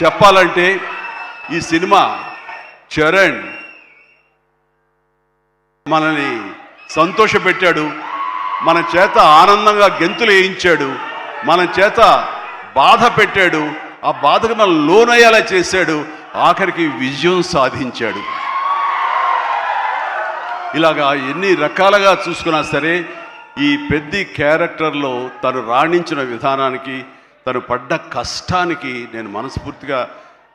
చెప్పాలంటే ఈ సినిమా చరణ్ మనల్ని సంతోషపెట్టాడు, మన చేత ఆనందంగా గెంతులు వేయించాడు, మన చేత బాధ పెట్టాడు, ఆ బాధకు మనం లోనయ్యేలా చేశాడు, ఆఖరికి విజయం సాధించాడు. ఇలాగా ఎన్ని రకాలుగా చూసుకున్నా సరే ఈ పెద్ద క్యారెక్టర్లో తను రాణించిన విధానానికి, తను పడ్డ కష్టానికి నేను మనస్ఫూర్తిగా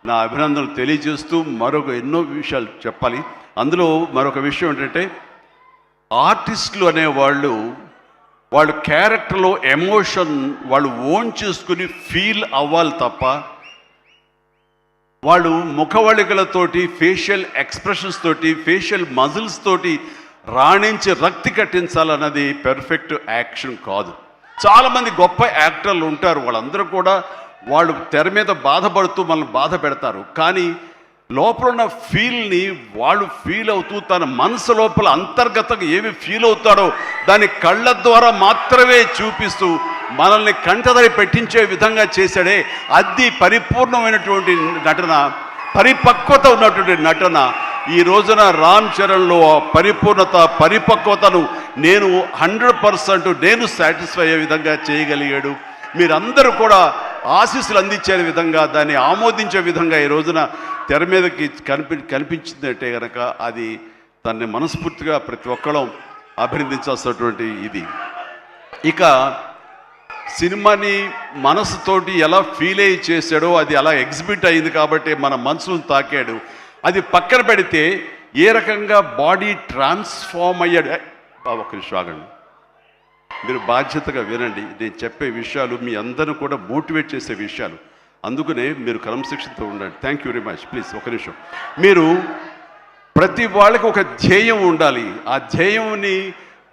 నా అభినందనలు తెలియజేస్తూ మరొక ఎన్నో విషయాలు చెప్పాలి. అందులో మరొక విషయం ఏంటంటే ఆర్టిస్టులు అనేవాళ్ళు వాళ్ళు క్యారెక్టర్లో ఎమోషన్ వాళ్ళు ఓన్ చేసుకుని ఫీల్ అవ్వాలి తప్ప వాళ్ళు ముఖవళికలతోటి, ఫేషియల్ ఎక్స్ప్రెషన్స్ తోటి, ఫేషియల్ మజిల్స్ తోటి రాణించి రక్తి కట్టించాలన్నది పెర్ఫెక్ట్ యాక్షన్ కాదు. చాలామంది గొప్ప యాక్టర్లు ఉంటారు, వాళ్ళందరూ కూడా వాళ్ళు తెర మీద బాధపడుతూ మనల్ని బాధ పెడతారు, కానీ లోపల ఉన్న ఫీల్ని వాళ్ళు ఫీల్ అవుతూ తన మనసు లోపల అంతర్గతంగా ఏమి ఫీల్ అవుతాడో దాని కళ్ళ ద్వారా మాత్రమే చూపిస్తూ మనల్ని కంటదరి పెట్టించే విధంగా చేశాడే, అది పరిపూర్ణమైనటువంటి నటన, పరిపక్వత ఉన్నటువంటి నటన. ఈ రోజున రామ్ చరణ్లో పరిపూర్ణత, పరిపక్వతను నేను 100% నేను సాటిస్ఫై అయ్యే విధంగా చేయగలిగాడు. మీరందరూ కూడా ఆశీస్సులు అందించే విధంగా, దాన్ని ఆమోదించే విధంగా ఈ రోజున తెర మీదకి కనిపించిందంటే కనుక అది దాన్ని మనస్ఫూర్తిగా ప్రతి ఒక్కళ్ళం అభినందించాల్సినటువంటి ఇది. ఇక సినిమాని మనసుతోటి ఎలా ఫీల్ అయ్యి చేశాడో అది అలా ఎగ్జిబిట్ అయింది కాబట్టి మన మనసును తాకాడు. అది పక్కన పెడితే ఏ రకంగా బాడీ ట్రాన్స్ఫార్మ్ అయ్యాడు. ఒక నిమిషం ఆగండి, మీరు బాధ్యతగా వినండి. నేను చెప్పే విషయాలు మీ అందరూ కూడా మోటివేట్ చేసే విషయాలు, అందుకనే మీరు క్రమశిక్షణతో ఉండండి. Thank you very much. Please ఒక నిమిషం. మీరు ప్రతి వాళ్ళకి ఒక ధ్యేయం ఉండాలి, ఆ ధ్యేయంని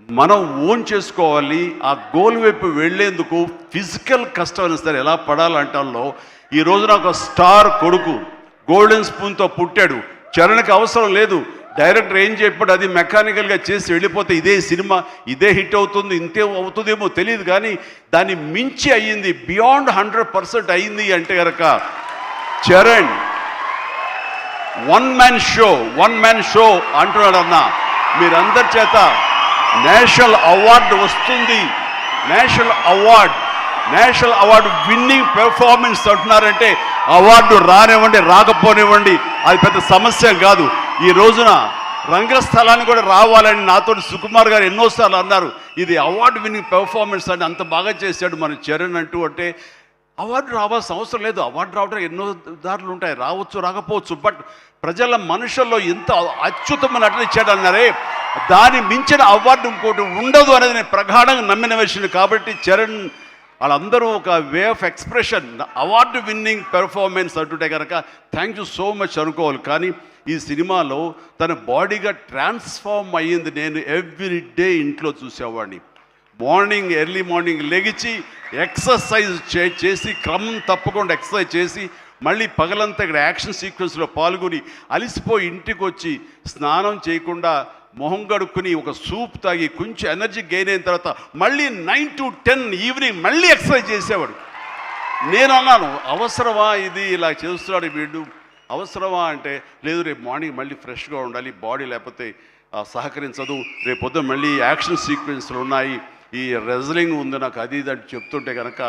మనం ఓన్ చేసుకోవాలి. ఆ గోల్ వైపు వెళ్లేందుకు ఫిజికల్ కష్టం సరే ఎలా పడాలంటాలో ఈ రోజున ఒక స్టార్ కొడుకు గోల్డెన్ స్పూన్తో పుట్టాడు. చరణ్కి అవసరం లేదు, డైరెక్టర్ ఏం చెప్పాడు అది మెకానికల్గా చేసి వెళ్ళిపోతే ఇదే సినిమా ఇదే హిట్ అవుతుంది, ఇంతే అవుతుందేమో తెలియదు, కానీ దాన్ని మించి అయ్యింది, బియాండ్ 100% అయ్యింది అంటే కనుక చరణ్ వన్ మ్యాన్ షో అంటున్నాడు అన్న. మీరందరి చేత నేషనల్ అవార్డు వస్తుంది, నేషనల్ అవార్డు విన్నింగ్ పెర్ఫార్మెన్స్ అంటున్నారంటే అవార్డు రానివ్వండి రాకపోనివ్వండి అది పెద్ద సమస్య కాదు. ఈ రోజున రంగస్థలాన్ని కూడా రావాలని నాతో సుకుమార్ గారు ఎన్నోసార్లు అన్నారు, ఇది అవార్డు విన్నింగ్ పెర్ఫార్మెన్స్ అని అంత బాగా చేశాడు మన చరణ్ అంటూ. అంటే అవార్డు రావాల్సిన అవసరం లేదు, అవార్డు రావడానికి ఎన్నో దారులు ఉంటాయి, రావచ్చు రాకపోవచ్చు, బట్ ప్రజల మనుషుల్లో ఎంత అత్యుత్తమ నటన ఇచ్చాడు అన్నారే, దాన్ని మించిన అవార్డు ఇంకోటి ఉండదు అనేది నేను ప్రగాఢంగా నమ్మిన విషయం. కాబట్టి చరణ్ వాళ్ళందరూ ఒక way of expression, award winning performance అంటుంటే కనుక థ్యాంక్ యూ సో మచ్ అనుకోవాలి. కానీ ఈ సినిమాలో తన బాడీగా ట్రాన్స్ఫార్మ్ అయ్యింది. నేను ఎవ్రీ డే ఇంట్లో చూసేవాడిని, ఎర్లీ మార్నింగ్ లెగిచి ఎక్సర్సైజ్ చేసి క్రమం తప్పకుండా ఎక్సర్సైజ్ చేసి మళ్ళీ పగలంతా ఇక్కడ యాక్షన్ సీక్వెన్స్లో పాల్గొని అలిసిపోయి ఇంటికి వచ్చి స్నానం చేయకుండా మొహం కడుక్కుని ఒక సూప్ తాగి కొంచెం ఎనర్జీ గెయిన్ అయిన తర్వాత మళ్ళీ 9 to 10 ఈవినింగ్ మళ్ళీ ఎక్సర్సైజ్ చేసేవాడు. నేను అన్నాను, అవసరమా ఇది, ఇలా చేస్తున్నాడు వీడు, అవసరమా అంటే లేదు, రేపు మార్నింగ్ మళ్ళీ ఫ్రెష్గా ఉండాలి బాడీ, లేకపోతే సహకరించదు, రేపు పొద్దున మళ్ళీ యాక్షన్ సీక్వెన్స్లు ఉన్నాయి, ఈ రెజ్లింగ్ ఉంది నాకు అది ఇది అంటే చెప్తుంటే కనుక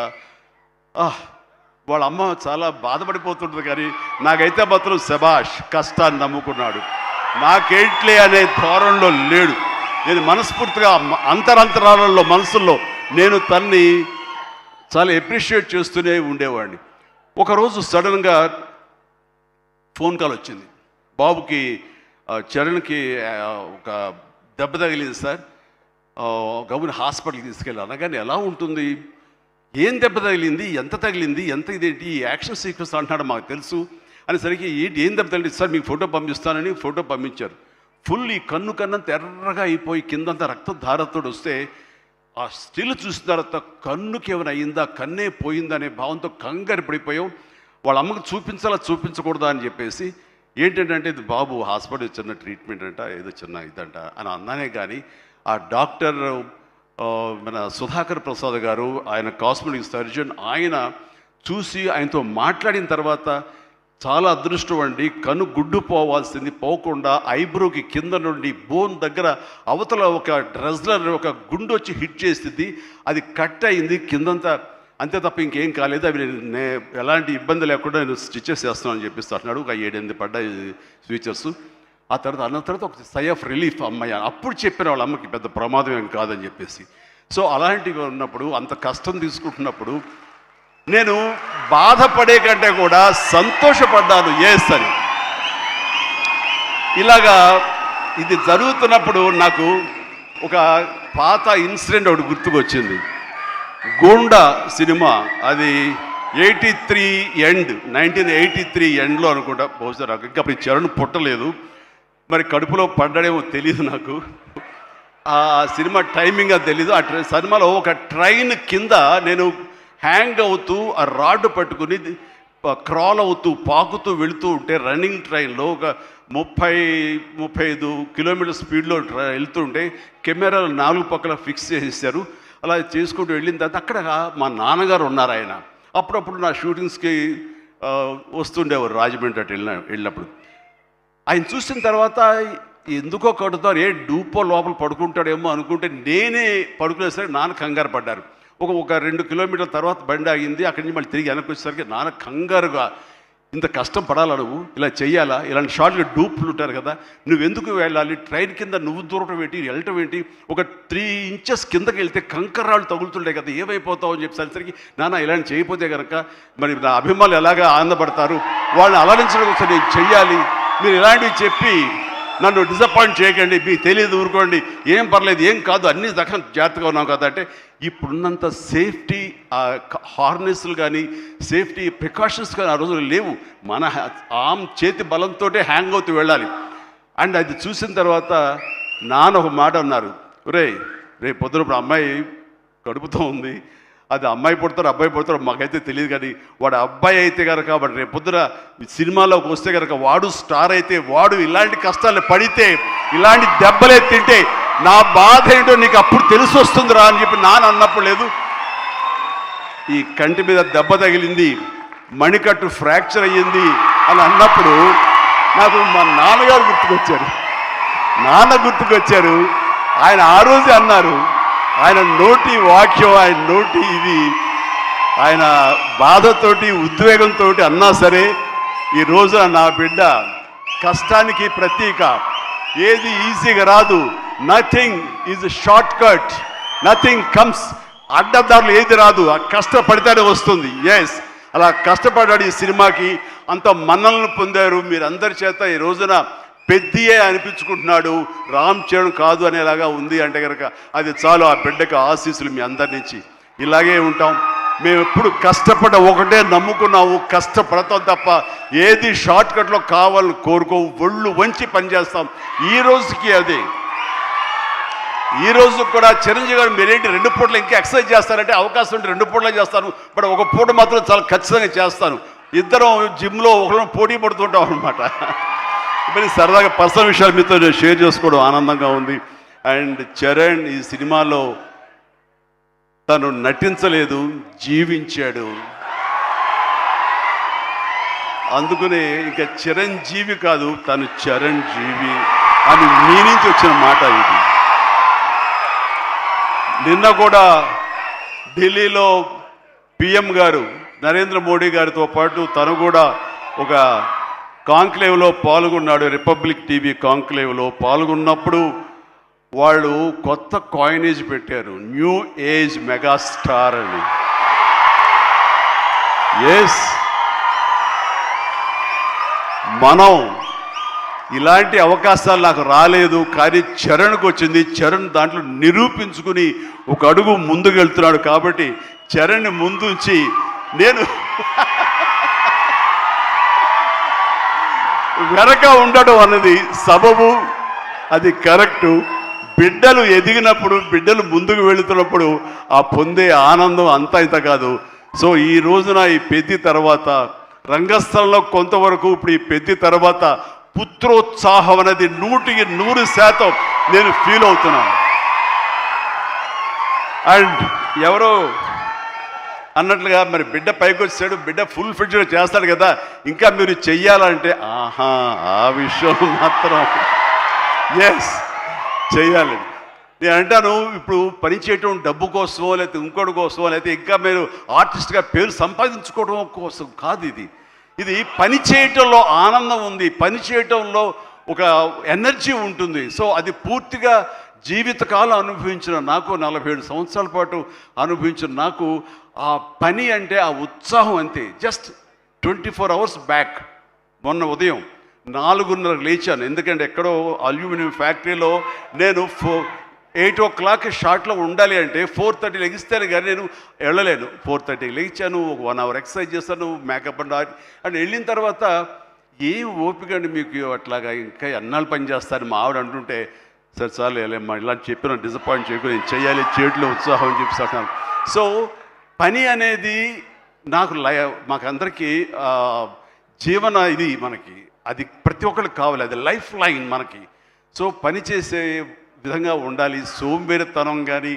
వాళ్ళ అమ్మ చాలా బాధపడిపోతుంటుంది. కానీ నాకైతే మాత్రం శబాష్, కష్టాన్ని నమ్ముకున్నాడు, నాకేంట్లే అనే ధోరణిలో లేడు. నేను మనస్ఫూర్తిగా అంతరాలలో మనసుల్లో నేను తన్ని చాలా ఎప్రిషియేట్ చేస్తూనే ఉండేవాడిని. ఒకరోజు సడన్గా ఫోన్ కాల్ వచ్చింది, బాబుకి చరణ్కి ఒక దెబ్బ తగిలింది సార్, గవర్నమెంట్ హాస్పిటల్కి తీసుకెళ్ళి. అనగానే ఎలా ఉంటుంది, ఏం దెబ్బ తగిలింది, ఎంత తగిలింది, ఎంత ఇదేంటి, ఈ యాక్షన్ సీక్వెన్స్ అంటున్నాడు మాకు తెలుసు అనేసరికి ఏం దెబ్బ తగిలింది సార్, మీకు ఫోటో పంపిస్తానని ఫోటో పంపించారు. ఫుల్ ఈ కన్ను కన్నంత ఎర్రగా అయిపోయి కిందంతా రక్తధారతోడు వస్తే ఆ స్టిల్ చూసిన తర్వాత కన్నుకి ఏమైనా అయిందా, కన్నే పోయిందనే భావంతో కంగారు పడిపోయాం. వాళ్ళ అమ్మకు చూపించాలా చూపించకూడదా అని చెప్పేసి ఏంటంటే ఇది బాబు హాస్పిటల్ చిన్న ట్రీట్మెంట్ అంట, ఏదో చిన్న ఇదంట అని అన్నానే. కానీ ఆ డాక్టర్ మన సుధాకర్ ప్రసాద్ గారు, ఆయన కాస్మెటిక్ సర్జన్, ఆయన చూసి ఆయనతో మాట్లాడిన తర్వాత చాలా అదృష్టం అండి. కను గుడ్డు పోవాల్సింది పోకుండా ఐబ్రోకి కింద నుండి బోన్ దగ్గర అవతల ఒక డ్రెస్లర్ ఒక గుండు వచ్చి హిట్ చేసింది. అది కట్ అయింది కిందంతా, అంతే తప్ప ఇంకేం కాలేదు. అవి ఎలాంటి ఇబ్బంది లేకుండా నేను స్టిచెస్ చేస్తున్నాను అని చెప్పేసి అంటున్నాడు. ఒక 7-8 పడ్డాయి ఫీచర్స్. ఆ తర్వాత అన్న తర్వాత ఒక సై ఆఫ్ రిలీఫ్ అమ్మాయి అప్పుడు చెప్పిన వాళ్ళ అమ్మకి పెద్ద ప్రమాదం ఏం కాదని చెప్పేసి. సో అలాంటివి ఉన్నప్పుడు, అంత కష్టం తీసుకుంటున్నప్పుడు నేను బాధపడే కంటే కూడా సంతోషపడ్డాను ఎస్ అని. ఇలాగా ఇది జరుగుతున్నప్పుడు నాకు ఒక పాత ఇన్సిడెంట్ ఒకటి గుర్తుకొచ్చింది. గోండా సినిమా, అది 1983 ఎండ్లో అనుకుంటా. బహుశా నాకు ఇంకా అప్పుడు చరణ్ పుట్టలేదు, మరి కడుపులో పడ్డాడేమో తెలియదు నాకు. ఆ సినిమా టైమింగ్ అది తెలీదు. ఆ సినిమాలో ఒక ట్రైన్ కింద నేను హ్యాంగ్ అవుతూ ఆ రాడ్ పట్టుకుని క్రాల్ అవుతూ పాకుతూ వెళుతూ ఉంటే, రన్నింగ్ ట్రైన్లో ఒక 30-35 కిలోమీటర్ స్పీడ్లో వెళ్తూ ఉంటే కెమెరాలు 4 పక్కల ఫిక్స్ చేసేసారు. అలా చేసుకుంటూ వెళ్ళిన తర్వాత అక్కడ మా నాన్నగారు ఉన్నారు. ఆయన అప్పుడప్పుడు నా షూటింగ్స్కి వస్తుండేవారు రాజమండ్రి అటు వెళ్ళినప్పుడు. ఆయన చూసిన తర్వాత ఎందుకో కడుతారు, డూపో లోపల పడుకుంటాడేమో అనుకుంటే నేనే పడుకునేసరికి నాన్న కంగారు పడ్డారు. ఒక 2 కిలోమీటర్ల తర్వాత బండి ఆగింది. అక్కడి నుంచి మళ్ళీ తిరిగి వెనక్కి వచ్చేసరికి నాన్న కంగారుగా, ఇంత కష్టం పడాలా నువ్వు, ఇలా చెయ్యాలా, ఇలాంటి షార్ట్గా డూప్లు ఉంటారు కదా, నువ్వెందుకు వెళ్ళాలి, ట్రైన్ కింద నువ్వు దూరటం ఏంటి, వెళ్ళటం ఏంటి, ఒక 3 ఇంచెస్ కిందకి వెళ్తే కంకర్రాళ్ళు తగులుతుండే కదా, ఏమైపోతావు అని చెప్పేసరికి, నాన్న ఇలాంటి చేయకపోతే కనుక మరి నా అభిమానులు ఎలాగా ఆనందపడతారు, వాళ్ళని అలరించడం కోసం నేను చెయ్యాలి, మీరు ఇలాంటివి చెప్పి నన్ను డిసప్పాయింట్ చేయకండి, మీకు తెలియదు ఊరుకోండి, ఏం పర్లేదు, ఏం కాదు, అన్ని రకం జాగ్రత్తగా ఉన్నాం కదా అంటే, ఇప్పుడున్నంత సేఫ్టీ హార్నెస్లు కానీ సేఫ్టీ ప్రికాషన్స్ కానీ ఆ రోజులు లేవు. మన చేతి బలంతో హ్యాంగ్ అవుతూ వెళ్ళాలి. అండ్ అది చూసిన తర్వాత నాన్న ఒక మాట అన్నారు, రేపు పొద్దున అమ్మాయి కడుపుతో ఉంది, అది అమ్మాయి పుడతారు అబ్బాయి పుడతారు మాకైతే తెలియదు, కానీ వాడు అబ్బాయి అయితే కనుక వాడు రేపు పొద్దున సినిమాలోకి వస్తే కనుక వాడు స్టార్ అయితే, వాడు ఇలాంటి కష్టాలు పడితే, ఇలాంటి దెబ్బలే తింటే నా బాధ ఏంటో నీకు అప్పుడు తెలిసి వస్తుందిరా అని చెప్పి నాన్న అన్నప్పుడు లేదు. ఈ కంటి మీద దెబ్బ తగిలింది, మణికట్టు ఫ్రాక్చర్ అయ్యింది అని అన్నప్పుడు నాకు మా నాన్నగారు గుర్తుకొచ్చారు. ఆయన ఆ రోజే అన్నారు, ఆయన నోటి వాక్యం, ఆయన నోటి ఇది, ఆయన బాధతోటి ఉద్వేగంతో అన్నా సరే, ఈ రోజున నా బిడ్డ కష్టానికి ప్రతీక, ఏది ఈజీగా రాదు, nothing is short cut, nothing comes, అడ్డదారులు ఏది రాదు, ఆ కష్టపడితేనే వస్తుంది. ఎస్, అలా కష్టపడ్డాడు. ఈ సినిమాకి అంత మన్నలను పొందారు మీరందరి చేత. ఈ రోజున పెద్దయే అనిపించుకుంటున్నాడు, రామ్ చరణ్ కాదు అనేలాగా ఉంది అంటే కనుక అది చాలు. ఆ బిడ్డకు ఆశీస్సులు మీ అందరి నుంచి. ఇలాగే ఉంటాం. మేము ఎప్పుడు కష్టపడ్డ ఒకటే నమ్ముకున్నాము, కష్టపడతాం తప్ప ఏది షార్ట్ కట్లో కావాలని కోరుకోవు, ఒళ్ళు వంచి పనిచేస్తాం. ఈ రోజుకి అదే. ఈ రోజు కూడా చిరంజీవి గారు మీరేంటి 2 పూటలు ఇంకా ఎక్సర్సైజ్ చేస్తారంటే, అవకాశం ఉంటే 2 పూటలే చేస్తాను, బట్ ఒక పూట మాత్రం చాలా ఖచ్చితంగా చేస్తాను. ఇద్దరం జిమ్లో ఒకరిని పోటీ పడుతుంటాం అనమాట. మరి సరదాగా పర్సనల్ విషయాలు మీతో షేర్ చేసుకోవడం ఆనందంగా ఉంది. అండ్ చరణ్ ఈ సినిమాలో తను నటించలేదు, జీవించాడు. అందుకనే ఇంకా చిరంజీవి కాదు, తను చరణ్ జీవి అని మీ నుంచి వచ్చిన మాట ఇది. నిన్న కూడా ఢిల్లీలో పిఎం గారు నరేంద్ర మోడీ గారితో పాటు తను కూడా ఒక కాంక్లేవ్లో పాల్గొన్నాడు. రిపబ్లిక్ టీవీ కాంక్లేవ్లో పాల్గొన్నప్పుడు వాళ్ళు కొత్త కాయినేజ్ పెట్టారు, న్యూ ఏజ్ మెగాస్టార్ అని. ఎస్, మనం ఇలాంటి అవకాశాలు నాకు రాలేదు, కానీ చరణ్కి వచ్చింది. చరణ్ దాంట్లో నిరూపించుకుని ఒక అడుగు ముందుకు వెళ్తున్నాడు. కాబట్టి చరణ్ ముందుంచి నేను వెనక ఉండడం అన్నది సబబు, అది కరెక్టు. బిడ్డలు ఎదిగినప్పుడు, బిడ్డలు ముందుకు వెళుతున్నప్పుడు ఆ పొందే ఆనందం అంతా ఇంత కాదు. సో ఈ రోజున ఈ పెద్ది తర్వాత రంగస్థలంలో కొంతవరకు, ఇప్పుడు ఈ పెద్ది తర్వాత పుత్రోత్సాహం అనేది 100% నేను ఫీల్ అవుతున్నాను. అండ్ అన్నట్లుగా మరి బిడ్డ పైకి వచ్చాడు, బిడ్డ ఫుల్ ఫిట్గా చేస్తాడు కదా, ఇంకా మీరు చెయ్యాలంటే ఆహా ఆ విషయం మాత్రం ఎస్ చెయ్యాలి. నేను అంటాను, ఇప్పుడు పని చేయటం డబ్బు కోసమో లేకపోతే ఇంకోటి కోసమో లేకపోతే ఇంకా మీరు ఆర్టిస్ట్గా పేరు సంపాదించుకోవడం కోసం కాదు. ఇది పని చేయటంలో ఆనందం ఉంది, పని చేయటంలో ఒక ఎనర్జీ ఉంటుంది. సో అది పూర్తిగా జీవితకాలం అనుభవించిన నాకు, 47 సంవత్సరాల పాటు అనుభవించిన నాకు ఆ పని అంటే ఆ ఉత్సాహం అంతే. జస్ట్ 24 అవర్స్ బ్యాక్ మొన్న ఉదయం 4:30 లేచాను. ఎందుకంటే ఎక్కడో అల్యూమినియం ఫ్యాక్టరీలో నేను 8 o'clock షార్ట్లో ఉండాలి అంటే 4:30 లెగిస్తాను కానీ నేను వెళ్ళలేను. 4:30 లేచాను, ఒక 1 hour ఎక్సర్సైజ్ చేస్తాను, మేకప్ అండ్ వెళ్ళిన తర్వాత ఏం ఓపిక అండి మీకు అట్లాగా, ఇంకా ఎన్నాళ్ళు పని చేస్తారు మా ఆవిడ అంటుంటే, సరే చాలు వెళ్ళమ్మా ఇలాంటి చెప్పిన డిసప్పాయింట్ చేయకు, నేను చేయాలి, చేతిలో ఉత్సాహం అని చెప్పి. సో పని అనేది మాకందరికీ జీవన ఇది మనకి, అది ప్రతి ఒక్కరికి కావాలి, అది లైఫ్ లైన్ మనకి. సో పని చేసే విధంగా ఉండాలి. సోంబేరితనం కానీ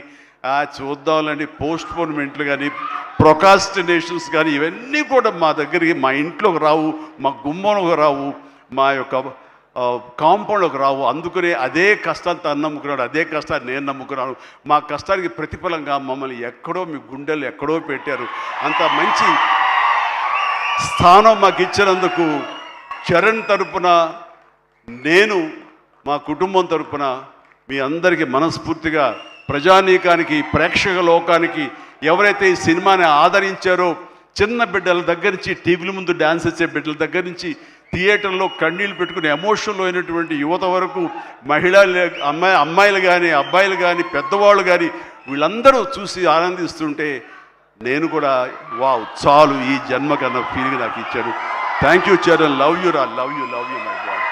చూద్దాంలని పోస్ట్పోన్మెంట్లు కానీ ప్రొకాస్టినేషన్స్ కానీ ఇవన్నీ కూడా మా దగ్గరికి, మా ఇంట్లోకి రావు, మా గుమ్మంలోకి రావు, మా యొక్క కాంపౌండ్లోకి రావు. అందుకనే అదే కష్టాన్ని తను నమ్ముకున్నాడు, అదే కష్టాన్ని నేను నమ్ముకున్నాను. మా కష్టానికి ప్రతిఫలంగా మమ్మల్ని ఎక్కడో మీ గుండెలు ఎక్కడో పెట్టారు. అంత మంచి స్థానం మాకు ఇచ్చినందుకు చరణ్ తరపున, నేను మా కుటుంబం తరపున మీ అందరికీ మనస్ఫూర్తిగా, ప్రజానీకానికి, ప్రేక్షక లోకానికి, ఎవరైతే ఈ సినిమాని ఆదరించారో, చిన్న బిడ్డల దగ్గర నుంచి, టీవీల ముందు డ్యాన్స్ వచ్చే బిడ్డల దగ్గర నుంచి, థియేటర్లో కన్నీళ్ళు పెట్టుకుని ఎమోషన్లో అయినటువంటి యువత వరకు, అమ్మాయిలు కానీ అబ్బాయిలు కానీ పెద్దవాళ్ళు కానీ వీళ్ళందరూ చూసి ఆనందిస్తుంటే నేను కూడా వావ్ చాలు ఈ జన్మ కన్నా ఫీలింగ్ నాకు ఇచ్చాడు. Thank you Charan, love you రా, లవ్ యూ మై గాడ్.